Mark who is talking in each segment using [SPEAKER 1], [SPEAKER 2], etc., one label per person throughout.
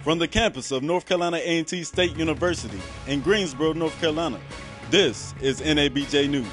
[SPEAKER 1] From the campus of North Carolina A&T State University in Greensboro, North Carolina, this is NABJ News.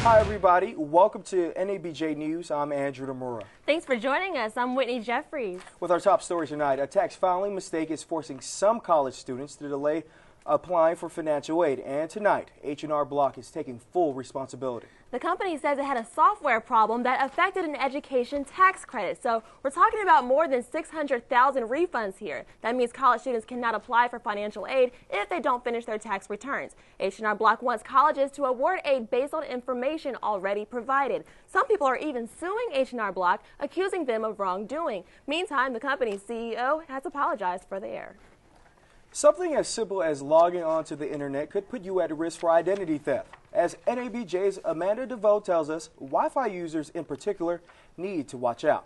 [SPEAKER 2] Hi everybody, welcome to NABJ News. I'm Andrew Demura.
[SPEAKER 3] Thanks for joining us. I'm Whitney Jeffries.
[SPEAKER 2] With our top stories tonight, a tax filing mistake is forcing some college students to delay applying for financial aid. And tonight, H&R Block is taking full responsibility.
[SPEAKER 3] The company says it had a software problem that affected an education tax credit. So we're talking about more than 600,000 refunds here. That means college students cannot apply for financial aid if they don't finish their tax returns. H&R Block wants colleges to award aid based on information already provided. Some people are even suing H&R Block, accusing them of wrongdoing. Meantime, the company's CEO has apologized for the error.
[SPEAKER 2] Something as simple as logging onto the internet could put you at risk for identity theft. As NABJ's Amanda DeVoe tells us, Wi-Fi users in particular need to watch out.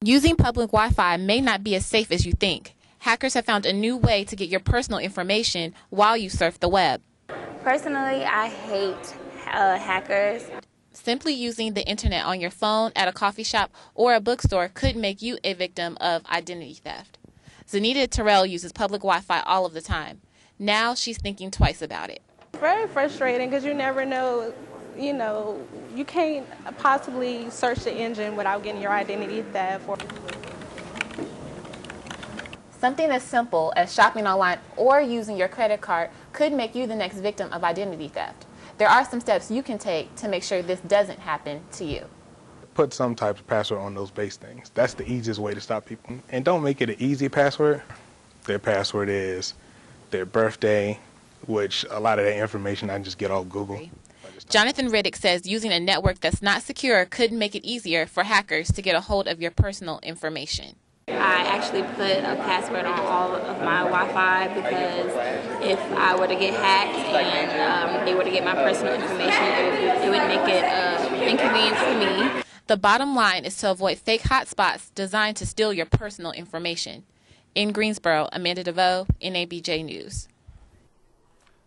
[SPEAKER 4] Using public Wi-Fi may not be as safe as you think. Hackers have found a new way to get your personal information while you surf the web.
[SPEAKER 5] Personally, I hate hackers.
[SPEAKER 4] Simply using the internet on your phone, at a coffee shop, or a bookstore could make you a victim of identity theft. Zanita Terrell uses public Wi-Fi all of the time. Now she's thinking twice about it.
[SPEAKER 6] Very frustrating because you never know, you can't possibly search the engine without getting your identity theft.
[SPEAKER 4] Something as simple as shopping online or using your credit card could make you the next victim of identity theft. There are some steps you can take to make sure this doesn't happen to you.
[SPEAKER 7] Put some type of password on those base things. That's the easiest way to stop people. And don't make it an easy password. Their password is their birthday, which a lot of that information I just get off Google.
[SPEAKER 4] Jonathan Riddick says using a network that's not secure could make it easier for hackers to get a hold of your personal information.
[SPEAKER 5] I actually put a password on all of my Wi-Fi because if I were to get hacked and they were to get my personal information, it would make it inconvenient for me.
[SPEAKER 4] The bottom line is to avoid fake hotspots designed to steal your personal information. In Greensboro, Amanda DeVoe, NABJ News.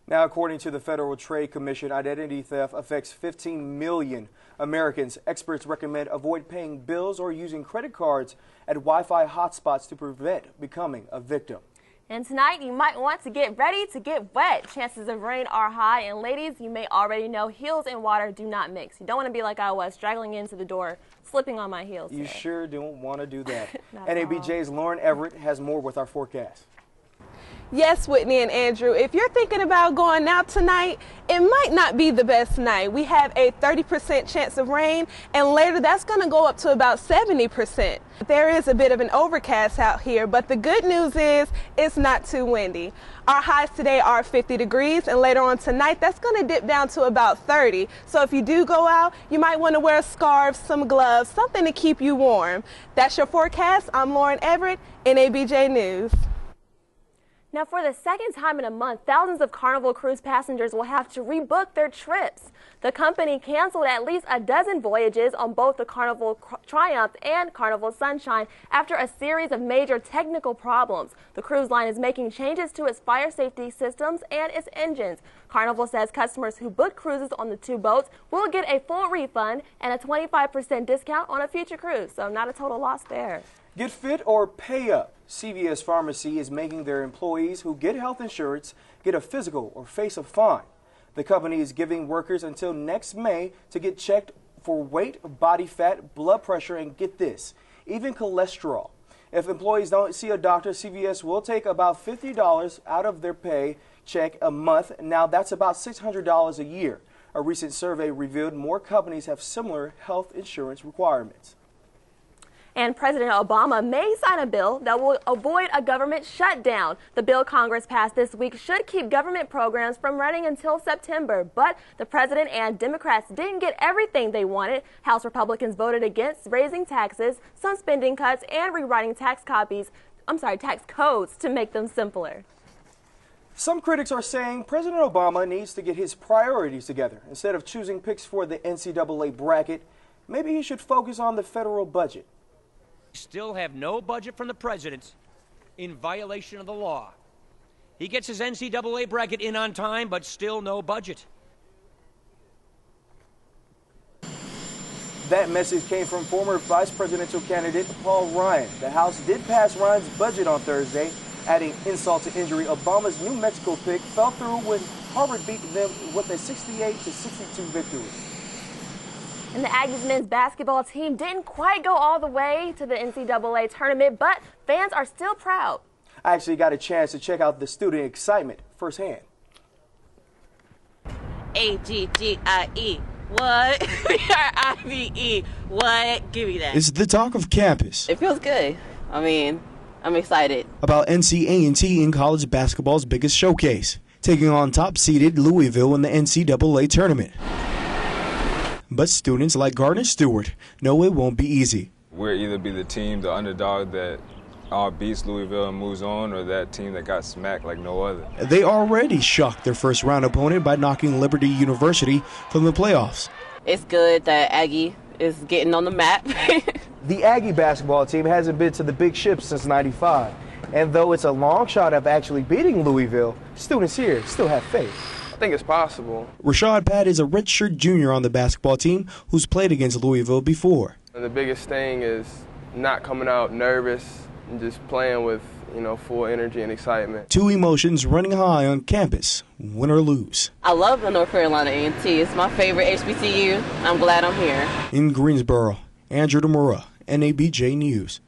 [SPEAKER 2] Now, according to the Federal Trade Commission, identity theft affects 15 million Americans. Experts recommend avoid paying bills or using credit cards at Wi-Fi hotspots to prevent becoming a victim.
[SPEAKER 3] And tonight, you might want to get ready to get wet. Chances of rain are high. And ladies, you may already know heels and water do not mix. You don't want to be like I was, straggling into the door, slipping on my heels.
[SPEAKER 2] You
[SPEAKER 3] today.
[SPEAKER 2] sure don't want to do that. NABJ's Lauren Everett has more with our forecast.
[SPEAKER 6] Yes, Whitney and Andrew, if you're thinking about going out tonight, it might not be the best night. We have a 30% chance of rain, and later that's going to go up to about 70%. There is a bit of an overcast out here, but the good news is it's not too windy. Our highs today are 50 degrees, and later on tonight, that's going to dip down to about 30. So if you do go out, you might want to wear a scarf, some gloves, something to keep you warm. That's your forecast. I'm Lauren Everett, NABJ News.
[SPEAKER 3] Now, for the second time in a month, thousands of Carnival cruise passengers will have to rebook their trips. The company canceled at least a dozen voyages on both the Carnival Triumph and Carnival Sunshine after a series of major technical problems. The cruise line is making changes to its fire safety systems and its engines. Carnival says customers who book cruises on the two boats will get a full refund and a 25% discount on a future cruise, so not a total loss there.
[SPEAKER 2] Get fit or pay up. CVS Pharmacy is making their employees who get health insurance get a physical or face a fine. The company is giving workers until next May to get checked for weight, body fat, blood pressure, and get this, even cholesterol. If employees don't see a doctor, CVS will take about $50 out of their pay check a month. Now that's about $600 a year. A recent survey revealed more companies have similar health insurance requirements.
[SPEAKER 3] And President Obama may sign a bill that will avoid a government shutdown. The bill Congress passed this week should keep government programs from running until September. But the president and Democrats didn't get everything they wanted. House Republicans voted against raising taxes, some spending cuts, and rewriting tax codes to make them simpler.
[SPEAKER 2] Some critics are saying President Obama needs to get his priorities together. Instead of choosing picks for the NCAA bracket, maybe he should focus on the federal budget.
[SPEAKER 8] Still have no budget from the president in violation of the law. He gets his NCAA bracket in on time, but still no budget.
[SPEAKER 2] That message came from former vice presidential candidate Paul Ryan. The House did pass Ryan's budget on Thursday. Adding insult to injury, Obama's New Mexico pick fell through when Harvard beat them with a 68-62 victory.
[SPEAKER 3] And the Aggies men's basketball team didn't quite go all the way to the NCAA tournament, but fans are still proud.
[SPEAKER 2] I actually got a chance to check out the student excitement firsthand.
[SPEAKER 9] AGGIE. What? PRIVE. What? Give me that.
[SPEAKER 10] It's the talk of campus.
[SPEAKER 9] It feels good. I mean, I'm excited.
[SPEAKER 10] About NCAA in college basketball's biggest showcase, taking on top-seeded Louisville in the NCAA tournament. But students like Gardner Stewart know it won't be easy.
[SPEAKER 11] We'll either be the team, the underdog that beats Louisville and moves on, or that team that got smacked like no other.
[SPEAKER 10] They already shocked their first-round opponent by knocking Liberty University from the playoffs.
[SPEAKER 9] It's good that Aggie is getting on the map.
[SPEAKER 2] The Aggie basketball team hasn't been to the big ship since '95. And though it's a long shot of actually beating Louisville, students here still have faith.
[SPEAKER 12] I think it's possible.
[SPEAKER 10] Rashad Pat is a redshirt junior on the basketball team who's played against Louisville before.
[SPEAKER 12] The biggest thing is not coming out nervous and just playing with, full energy and excitement.
[SPEAKER 10] Two emotions running high on campus, win or lose.
[SPEAKER 9] I love the North Carolina A&T. It's my favorite HBCU. I'm glad I'm here.
[SPEAKER 10] In Greensboro, Andrew DeMora, NABJ News.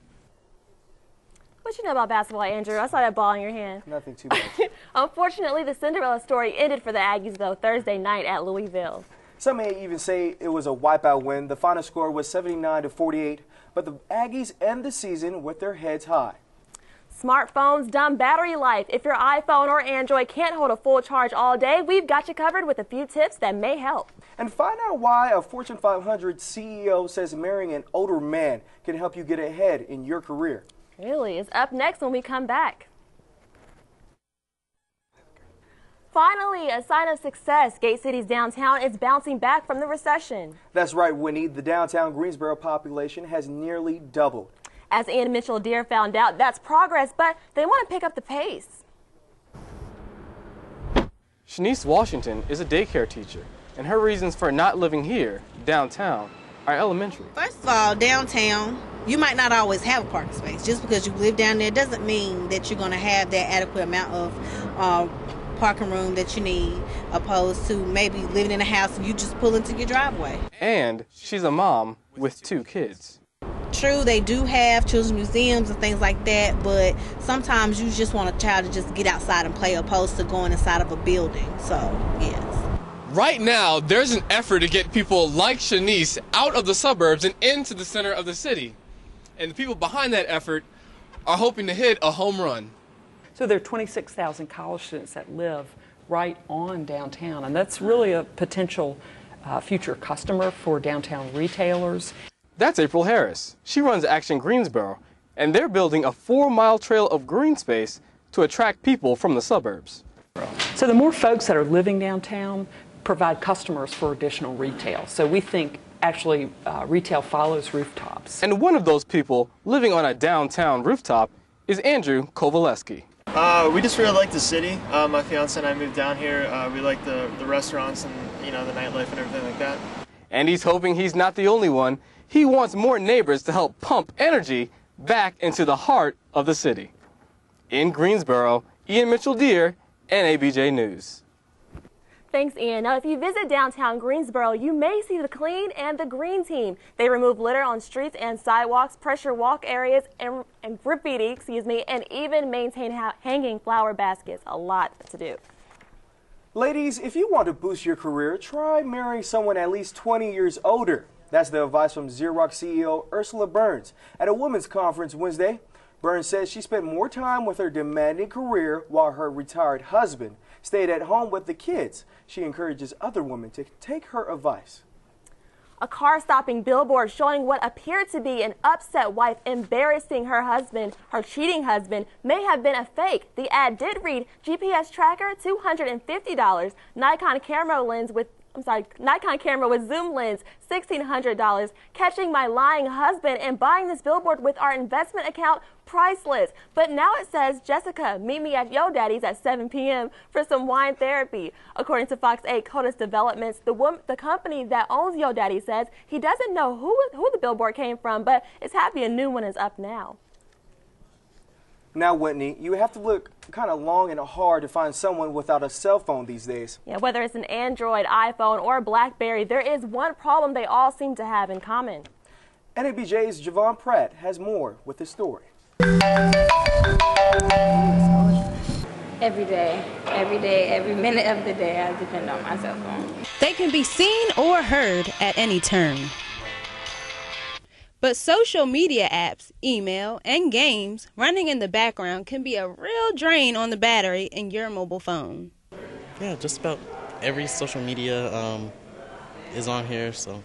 [SPEAKER 3] What you know about basketball, Andrew? I saw that ball in your hand.
[SPEAKER 2] Nothing too much.
[SPEAKER 3] Unfortunately, the Cinderella story ended for the Aggies, though, Thursday night at Louisville.
[SPEAKER 2] Some may even say it was a wipeout win. The final score was 79-48, but the Aggies end the season with their heads high.
[SPEAKER 3] Smartphones, dumb battery life. If your iPhone or Android can't hold a full charge all day, we've got you covered with a few tips that may help.
[SPEAKER 2] And find out why a Fortune 500 CEO says marrying an older man can help you get ahead in your career.
[SPEAKER 3] Really? It's up next when we come back. Finally, a sign of success. Gate City's downtown is bouncing back from the recession.
[SPEAKER 2] That's right, Winnie. The downtown Greensboro population has nearly doubled.
[SPEAKER 3] As Ian Mitchell Deere found out, that's progress, but they want to pick up the pace.
[SPEAKER 13] Shanice Washington is a daycare teacher, and her reasons for not living here, downtown, are elementary.
[SPEAKER 14] First of all, downtown, you might not always have a parking space. Just because you live down there doesn't mean that you're going to have that adequate amount of parking room that you need, opposed to maybe living in a house and you just pull into your driveway.
[SPEAKER 13] And she's a mom with 2 kids.
[SPEAKER 14] True, they do have children's museums and things like that, but sometimes you just want a child to just get outside and play opposed to going inside of a building. So, yes.
[SPEAKER 15] Right now, there's an effort to get people like Shanice out of the suburbs and into the center of the city. And the people behind that effort are hoping to hit a home run.
[SPEAKER 16] So there are 26,000 college students that live right on downtown, and that's really a potential future customer for downtown retailers.
[SPEAKER 13] That's April Harris. She runs Action Greensboro, and they're building a 4-mile trail of green space to attract people from the suburbs.
[SPEAKER 16] So the more folks that are living downtown provide customers for additional retail. So we think actually retail follows rooftops.
[SPEAKER 13] And one of those people living on a downtown rooftop is Andrew Kovaleski.
[SPEAKER 17] We just really like the city. My fiance and I moved down here. We like the restaurants and the nightlife and everything like that.
[SPEAKER 13] And he's hoping he's not the only one. He wants more neighbors to help pump energy back into the heart of the city. In Greensboro, Ian Mitchell Deere, NABJ News.
[SPEAKER 3] Thanks, Ian. Now, if you visit downtown Greensboro, you may see the Clean and the Green team. They remove litter on streets and sidewalks, pressure walk areas, and graffiti, and even maintain hanging flower baskets. A lot to do.
[SPEAKER 2] Ladies, if you want to boost your career, try marrying someone at least 20 years older. That's the advice from Xerox CEO Ursula Burns at a women's conference Wednesday. Burns says she spent more time with her demanding career while her retired husband stayed at home with the kids. She encourages other women to take her advice.
[SPEAKER 3] A car-stopping billboard showing what appeared to be an upset wife embarrassing her husband, her cheating husband, may have been a fake. The ad did read, GPS tracker, $250, Nikon camera lens with Nikon camera with zoom lens, $1,600. Catching my lying husband and buying this billboard with our investment account, priceless. But now it says, Jessica, meet me at Yo Daddy's at 7 p.m. for some wine therapy. According to Fox 8 CODIS Developments, the company that owns Yo Daddy says he doesn't know who the billboard came from, but is happy a new one is up now.
[SPEAKER 2] Now, Whitney, you have to look kind of long and hard to find someone without a cell phone these days.
[SPEAKER 3] Yeah, whether it's an Android, iPhone, or BlackBerry, there is one problem they all seem to have in common.
[SPEAKER 2] NABJ's Javon Pratt has more with this story.
[SPEAKER 5] Every day, every minute of the day, I depend on my cell phone.
[SPEAKER 18] They can be seen or heard at any turn. But social media apps, email, and games running in the background can be a real drain on the battery in your mobile phone.
[SPEAKER 19] Yeah, just about every social media is on here, so.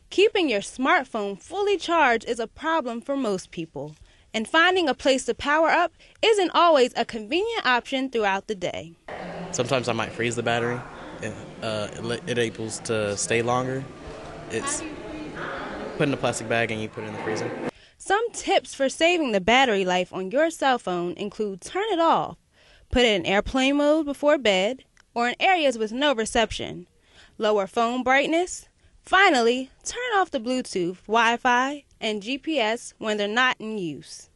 [SPEAKER 18] Keeping your smartphone fully charged is a problem for most people, and finding a place to power up isn't always a convenient option throughout the day.
[SPEAKER 19] Sometimes I might freeze the battery. It able to stay longer. It's put in a plastic bag and you put it in the freezer.
[SPEAKER 18] Some tips for saving the battery life on your cell phone include turn it off, put it in airplane mode before bed, or in areas with no reception, lower phone brightness. Finally, turn off the Bluetooth, Wi-Fi, and GPS when they're not in use.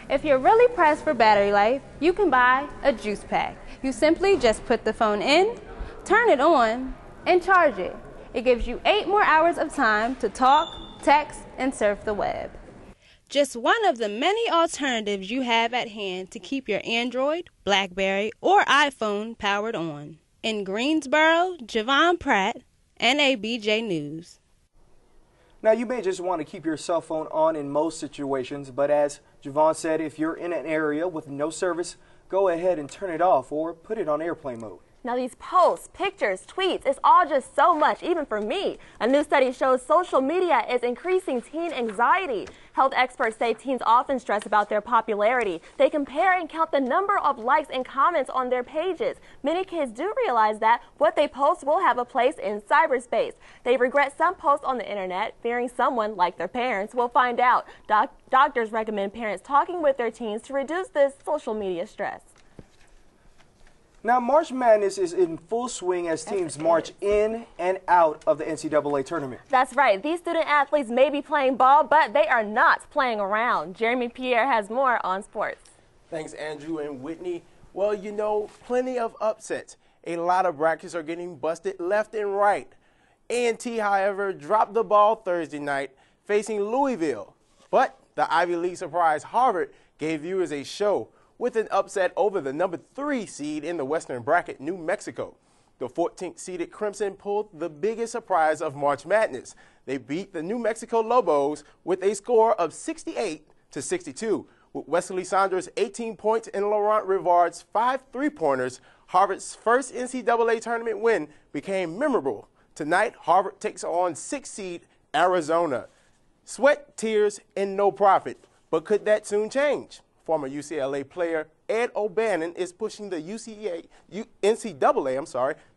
[SPEAKER 3] If you're really pressed for battery life, you can buy a juice pack.
[SPEAKER 18] You simply just put the phone in, turn it on, and charge it. It gives you 8 more hours of time to talk, text, and surf the web. Just one of the many alternatives you have at hand to keep your Android, BlackBerry, or iPhone powered on. In Greensboro, Javon Pratt, NABJ News.
[SPEAKER 2] Now, you may just want to keep your cell phone on in most situations, but as Javon said, if you're in an area with no service, go ahead and turn it off or put it on airplane mode.
[SPEAKER 3] Now these posts, pictures, tweets, it's all just so much, even for me. A new study shows social media is increasing teen anxiety. Health experts say teens often stress about their popularity. They compare and count the number of likes and comments on their pages. Many kids do realize that what they post will have a place in cyberspace. They regret some posts on the internet, fearing someone, like their parents, will find out. Doctors recommend parents talking with their teens to reduce this social media stress.
[SPEAKER 2] Now, March Madness is in full swing as teams march in and out of the NCAA tournament.
[SPEAKER 3] That's right. These student athletes may be playing ball, but they are not playing around. Jeremy Pierre has more on sports.
[SPEAKER 20] Thanks, Andrew and Whitney. Well, you know, plenty of upsets. A lot of brackets are getting busted left and right. A&T, however, dropped the ball Thursday night facing Louisville. But the Ivy League surprise Harvard gave viewers a show with an upset over the number 3 seed in the Western bracket, New Mexico. The 14th seeded Crimson pulled the biggest surprise of March Madness. They beat the New Mexico Lobos with a score of 68-62. With Wesley Saunders' 18 points and Laurent Rivard's 5 three-pointers, Harvard's first NCAA tournament win became memorable. Tonight, Harvard takes on 6th seed Arizona. Sweat, tears, and no profit. But could that soon change? Former UCLA player Ed O'Bannon is pushing the NCAA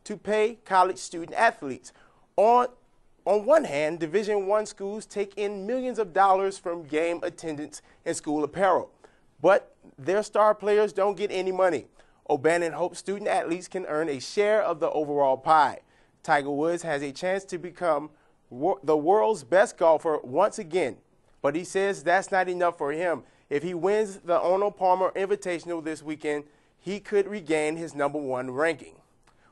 [SPEAKER 20] to pay college student athletes. On one hand, Division I schools take in millions of dollars from game attendance and school apparel, but their star players don't get any money. O'Bannon hopes student athletes can earn a share of the overall pie. Tiger Woods has a chance to become the world's best golfer once again, but he says that's not enough for him. If he wins the Arnold Palmer Invitational this weekend, he could regain his #1 ranking.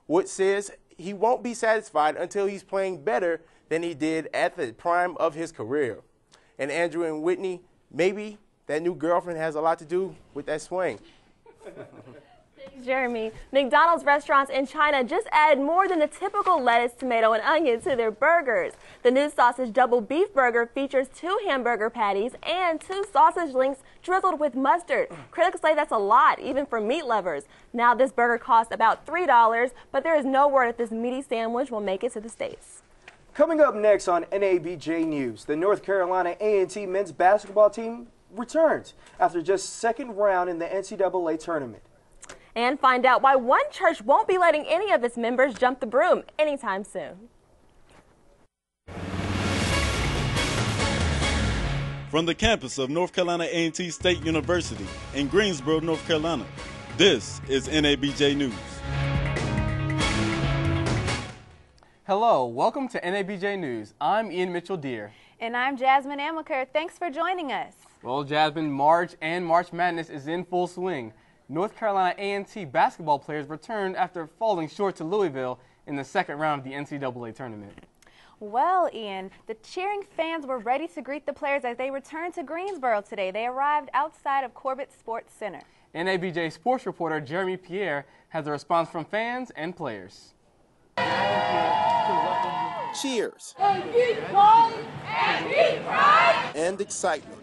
[SPEAKER 20] Woods says he won't be satisfied until he's playing better than he did at the prime of his career. And Andrew and Whitney, maybe that new girlfriend has a lot to do with that swing.
[SPEAKER 3] Thanks, Jeremy. McDonald's restaurants in China just added more than the typical lettuce, tomato, and onion to their burgers. The new sausage double beef burger features 2 hamburger patties and 2 sausage links drizzled with mustard. Critics say that's a lot, even for meat lovers. Now this burger costs about $3, but there is no word if this meaty sandwich will make it to the States.
[SPEAKER 2] Coming up next on NABJ News, the North Carolina A&T men's basketball team returns after just 2nd round in the NCAA tournament.
[SPEAKER 3] And find out why one church won't be letting any of its members jump the broom anytime soon.
[SPEAKER 1] From the campus of North Carolina A&T State University in Greensboro, North Carolina, this is NABJ News.
[SPEAKER 13] Hello, welcome to NABJ News. I'm Ian Mitchell-Deere.
[SPEAKER 21] And I'm Jasmine Amaker. Thanks for joining us.
[SPEAKER 13] Well, Jasmine, March Madness is in full swing. North Carolina A&T basketball players returned after falling short to Louisville in the second round of the NCAA tournament.
[SPEAKER 21] Well, Ian, the cheering fans were ready to greet the players as they returned to Greensboro today. They arrived outside of Corbett Sports Center.
[SPEAKER 13] NABJ sports reporter Jeremy Pierre has a response from fans and players.
[SPEAKER 22] Cheers.
[SPEAKER 23] And keep calling and keep crying.
[SPEAKER 22] And excitement.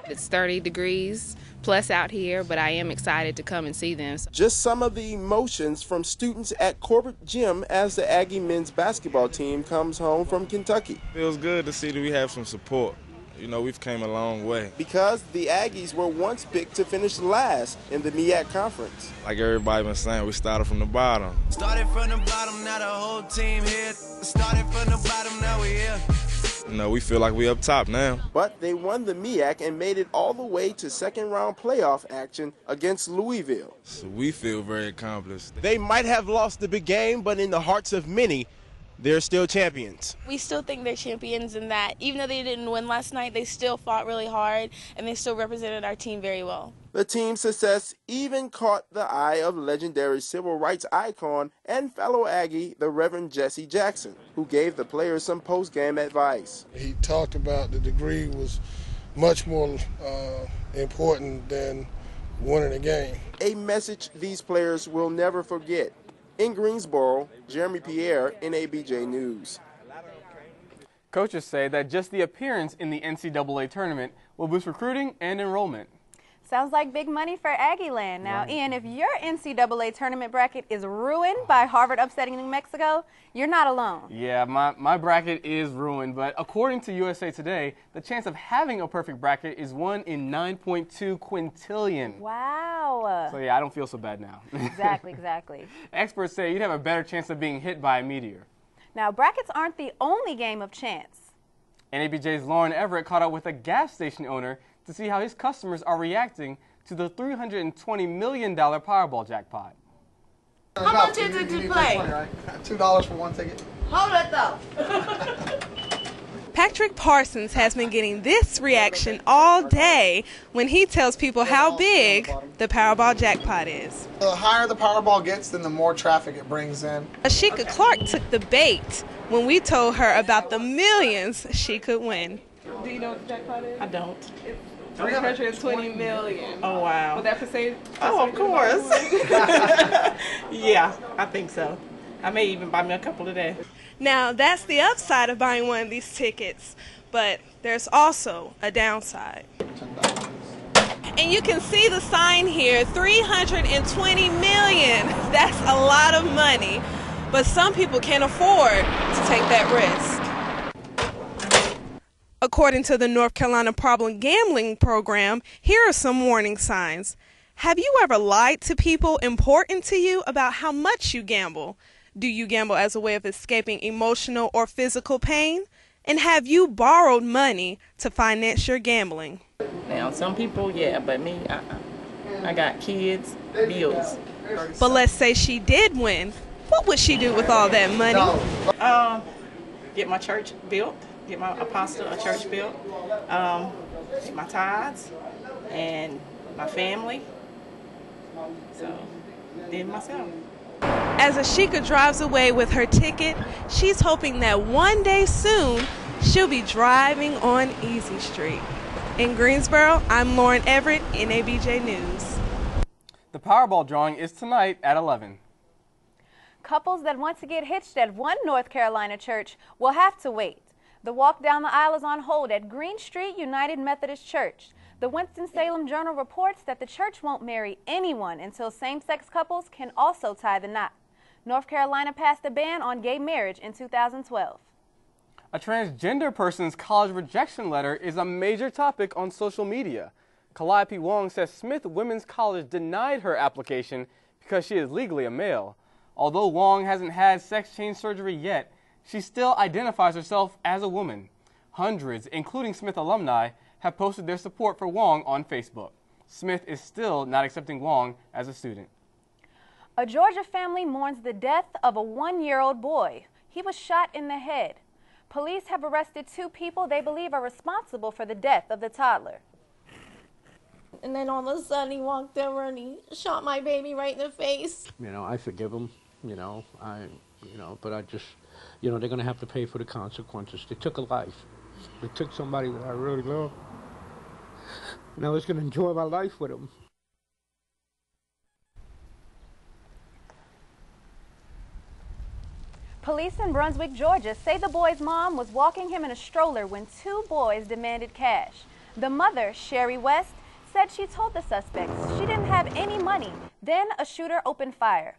[SPEAKER 24] It's 30 degrees plus out here, but I am excited to come and see them.
[SPEAKER 22] Just some of the emotions from students at Corbett Gym as the Aggie men's basketball team comes home from Kentucky.
[SPEAKER 25] Feels good to see that we have some support. You know, we've came a long way.
[SPEAKER 22] Because the Aggies were once picked to finish last in the MEAC conference.
[SPEAKER 25] Like everybody been saying, we started from the bottom.
[SPEAKER 26] Started from the bottom, now the whole team here. Started from the bottom, now we here.
[SPEAKER 25] You know, we feel like we up top now.
[SPEAKER 22] But they won the MEAC and made it all the way to second-round playoff action against Louisville.
[SPEAKER 25] So we feel very accomplished.
[SPEAKER 20] They might have lost the big game, but in the hearts of many, they're still champions.
[SPEAKER 27] We still think they're champions in that even though they didn't win last night, they still fought really hard and they still represented our team very well.
[SPEAKER 22] The team's success even caught the eye of legendary civil rights icon and fellow Aggie, the Reverend Jesse Jackson, who gave the players some post-game advice.
[SPEAKER 28] He talked about the degree was much more important than winning a game.
[SPEAKER 22] A message these players will never forget. In Greensboro, Jeremy Pierre, NABJ News.
[SPEAKER 13] Coaches say that just the appearance in the NCAA tournament will boost recruiting and enrollment.
[SPEAKER 21] Sounds like big money for Aggieland. Now, Ian, if your NCAA tournament bracket is ruined by Harvard upsetting New Mexico, you're not alone.
[SPEAKER 13] Yeah, my bracket is ruined, but according to USA Today, the chance of having a perfect bracket is 1 in 9.2 quintillion.
[SPEAKER 21] Wow.
[SPEAKER 13] So yeah, I don't feel so bad now.
[SPEAKER 21] Exactly.
[SPEAKER 13] Experts say you'd have a better chance of being hit by a meteor.
[SPEAKER 21] Now, brackets aren't the only game of chance.
[SPEAKER 13] NABJ's Lauren Everett caught up with a gas station owner to see how his customers are reacting to the $320 million Powerball jackpot.
[SPEAKER 23] How much is it to play?
[SPEAKER 29] $2 for one ticket.
[SPEAKER 23] Hold it though.
[SPEAKER 6] Patrick Parsons has been getting this reaction all day when he tells people how big the Powerball jackpot is.
[SPEAKER 29] The higher the Powerball gets, then the more traffic it brings in.
[SPEAKER 6] Ashika Clark took the bait when we told her about the millions she could win. Do you know what the jackpot is?
[SPEAKER 30] I don't.
[SPEAKER 6] It's 320 million.
[SPEAKER 30] Oh, wow.
[SPEAKER 6] Would that persuade?
[SPEAKER 30] Oh, of course. Yeah, I think so. I may even buy me a couple today.
[SPEAKER 6] Now, that's the upside of buying one of these tickets, but there's also a downside. And you can see the sign here, 320 million. That's a lot of money, but some people can't afford to take that risk. According to the North Carolina Problem Gambling Program, here are some warning signs. Have you ever lied to people important to you about how much you gamble? Do you gamble as a way of escaping emotional or physical pain? And have you borrowed money to finance your gambling?
[SPEAKER 30] Now, some people, yeah, but me, I got kids, bills.
[SPEAKER 6] But let's say she did win. What would she do with all that money?
[SPEAKER 30] Get my church built. Get my apostle a church built, get my tithes, and my family, so then myself.
[SPEAKER 6] As Ashika drives away with her ticket, she's hoping that one day soon she'll be driving on Easy Street. In Greensboro, I'm Lauren Everett, NABJ News.
[SPEAKER 13] The Powerball drawing is tonight at 11.
[SPEAKER 21] Couples that want to get hitched at one North Carolina church will have to wait. The walk down the aisle is on hold at Green Street United Methodist Church. The Winston-Salem Journal reports that the church won't marry anyone until same-sex couples can also tie the knot. North Carolina passed a ban on gay marriage in 2012.
[SPEAKER 13] A transgender person's college rejection letter is a major topic on social media. Calliope Wong says Smith Women's College denied her application because she is legally a male. Although Wong hasn't had sex change surgery yet, she still identifies herself as a woman. Hundreds, including Smith alumni, have posted their support for Wong on Facebook. Smith is still not accepting Wong as a student.
[SPEAKER 21] A Georgia family mourns the death of a 1-year-old boy. He was shot in the head. Police have arrested 2 people they believe are responsible for the death of the toddler.
[SPEAKER 23] And then all of a sudden he walked over and he shot my baby right in the face.
[SPEAKER 4] You know, I forgive him, but I just, they're going to have to pay for the consequences. They took a life. They took somebody that I really love. And I was going to enjoy my life with him.
[SPEAKER 21] Police in Brunswick, Georgia say the boy's mom was walking him in a stroller when 2 boys demanded cash. The mother, Sherry West, said she told the suspects she didn't have any money. Then a shooter opened fire.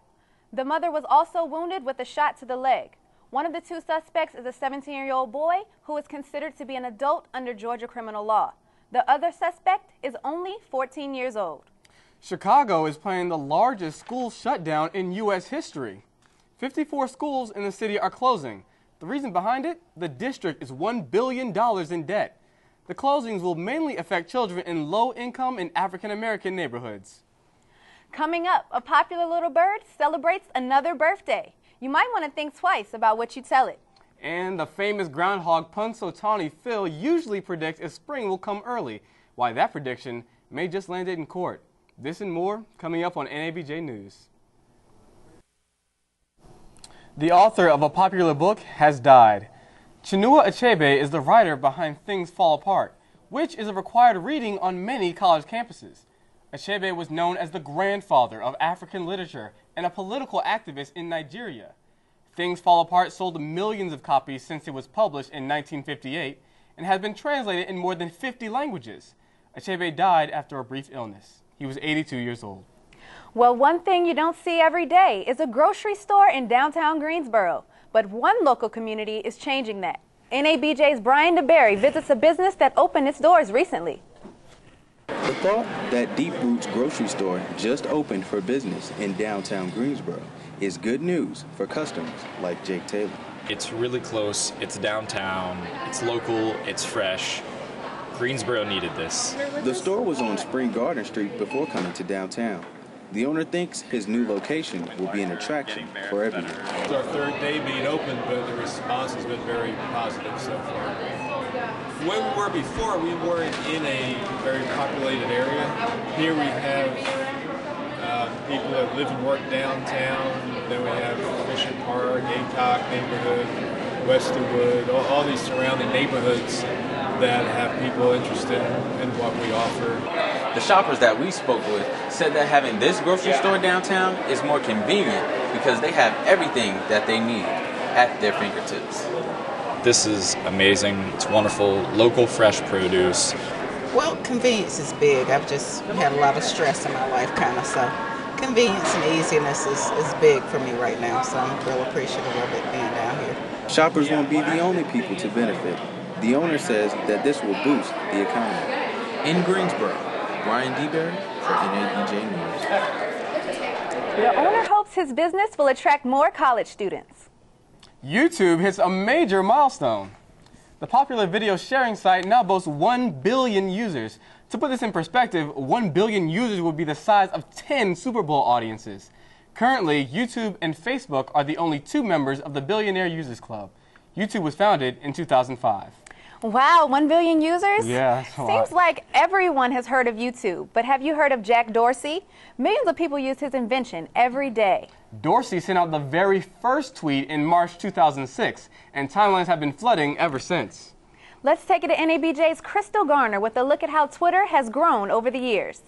[SPEAKER 21] The mother was also wounded with a shot to the leg. One of the 2 suspects is a 17-year-old boy who is considered to be an adult under Georgia criminal law. The other suspect is only 14 years old.
[SPEAKER 13] Chicago is planning the largest school shutdown in U.S. history. 54 schools in the city are closing. The reason behind it? The district is $1 billion in debt. The closings will mainly affect children in low-income and African-American neighborhoods.
[SPEAKER 21] Coming up, a popular little bird celebrates another birthday. You might want to think twice about what you tell it.
[SPEAKER 13] And the famous groundhog Punxsutawney Phil usually predicts if spring will come early. Why that prediction may just land it in court. This and more coming up on NABJ News. The author of a popular book has died. Chinua Achebe is the writer behind Things Fall Apart, which is a required reading on many college campuses. Achebe was known as the grandfather of African literature and a political activist in Nigeria. Things Fall Apart sold millions of copies since it was published in 1958 and has been translated in more than 50 languages. Achebe died after a brief illness. He was 82 years old.
[SPEAKER 21] Well, one thing you don't see every day is a grocery store in downtown Greensboro. But one local community is changing that. NABJ's Brian DeBerry visits a business that opened its doors recently.
[SPEAKER 7] The thought that Deep Roots grocery store just opened for business in downtown Greensboro is good news for customers like Jake Taylor.
[SPEAKER 8] It's really close, it's downtown, it's local, it's fresh. Greensboro needed this.
[SPEAKER 7] The store was on Spring Garden Street before coming to downtown. The owner thinks his new location will be an attraction for everyone.
[SPEAKER 9] It's our 3rd day being open, but the response has been very positive so far. The way we were before, we weren't in a very populated area. Here we have people that live and work downtown. Then we have Mission Park, Aycock neighborhood, Westerwood, all these surrounding neighborhoods that have people interested in what we offer.
[SPEAKER 10] The shoppers that we spoke with said that having this grocery store downtown is more convenient because they have everything that they need at their fingertips.
[SPEAKER 8] This is amazing. It's wonderful. Local, fresh produce.
[SPEAKER 11] Well, convenience is big. I've just had a lot of stress in my life, kind of, so convenience and easiness is big for me right now, so I'm real appreciative of it being down here.
[SPEAKER 7] Shoppers won't be the only people to benefit. The owner says that this will boost the economy. In Greensboro, Brian DeBerry for NABJ News.
[SPEAKER 21] The owner hopes his business will attract more college students.
[SPEAKER 13] YouTube hits a major milestone. The popular video sharing site now boasts 1 billion users. To put this in perspective, 1 billion users would be the size of 10 Super Bowl audiences. Currently, YouTube and Facebook are the only 2 members of the Billionaire Users Club. YouTube was founded in 2005.
[SPEAKER 21] Wow, 1 billion users?
[SPEAKER 13] Yeah, that's a lot.
[SPEAKER 21] Seems like everyone has heard of YouTube, but have you heard of Jack Dorsey? Millions of people use his invention every day.
[SPEAKER 13] Dorsey sent out the very first tweet in March 2006, and timelines have been flooding ever since.
[SPEAKER 21] Let's take it to NABJ's Crystal Garner with a look at how Twitter has grown over the years.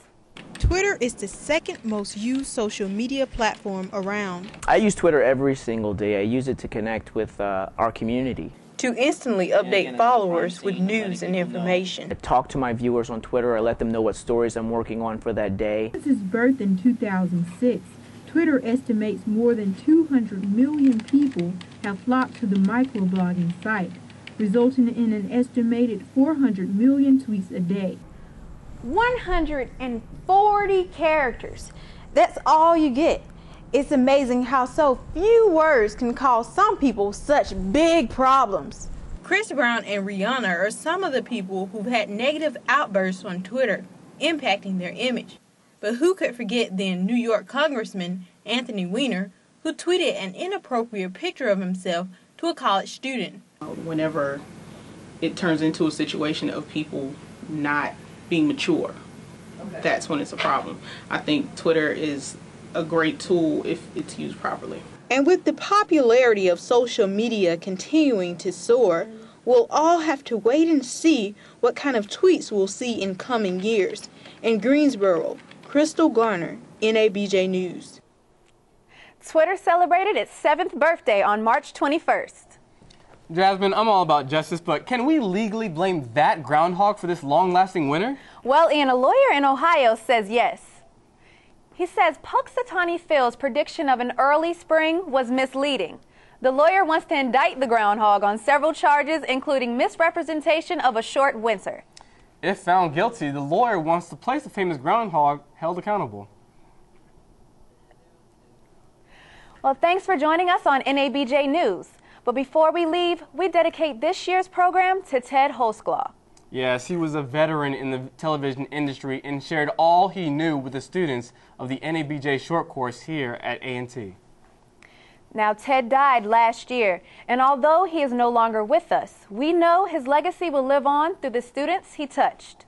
[SPEAKER 12] Twitter is the 2nd most used social media platform around.
[SPEAKER 14] I use Twitter every single day. I use it to connect with our community.
[SPEAKER 12] To instantly update followers with news and information.
[SPEAKER 14] I talk to my viewers on Twitter. I let them know what stories I'm working on for that day.
[SPEAKER 15] Since its birth in 2006, Twitter estimates more than 200 million people have flocked to the microblogging site, resulting in an estimated 400 million tweets a day.
[SPEAKER 12] 140 characters. That's all you get. It's amazing how so few words can cause some people such big problems. Chris Brown and Rihanna are some of the people who've had negative outbursts on Twitter, impacting their image. But who could forget then New York Congressman Anthony Weiner, who tweeted an inappropriate picture of himself to a college student.
[SPEAKER 30] Whenever it turns into a situation of people not being mature, that's when it's a problem. I think Twitter is a great tool if it's used properly.
[SPEAKER 12] And with the popularity of social media continuing to soar, we'll all have to wait and see what kind of tweets we'll see in coming years. In Greensboro, Crystal Garner, NABJ News.
[SPEAKER 21] Twitter celebrated its 7th birthday on March 21st.
[SPEAKER 13] Jasmine, I'm all about justice, but can we legally blame that groundhog for this long-lasting winter?
[SPEAKER 21] Well, Ian, a lawyer in Ohio says yes. He says Punxsutawney Phil's prediction of an early spring was misleading. The lawyer wants to indict the groundhog on several charges, including misrepresentation of a short winter.
[SPEAKER 13] If found guilty, the lawyer wants to place the famous groundhog held accountable.
[SPEAKER 21] Well, thanks for joining us on NABJ News. But before we leave, we dedicate this year's program to Ted Holsclaw.
[SPEAKER 13] Yes, he was a veteran in the television industry and shared all he knew with the students of the NABJ short course here at A&T.
[SPEAKER 21] Now, Ted died last year, and although he is no longer with us, we know his legacy will live on through the students he touched.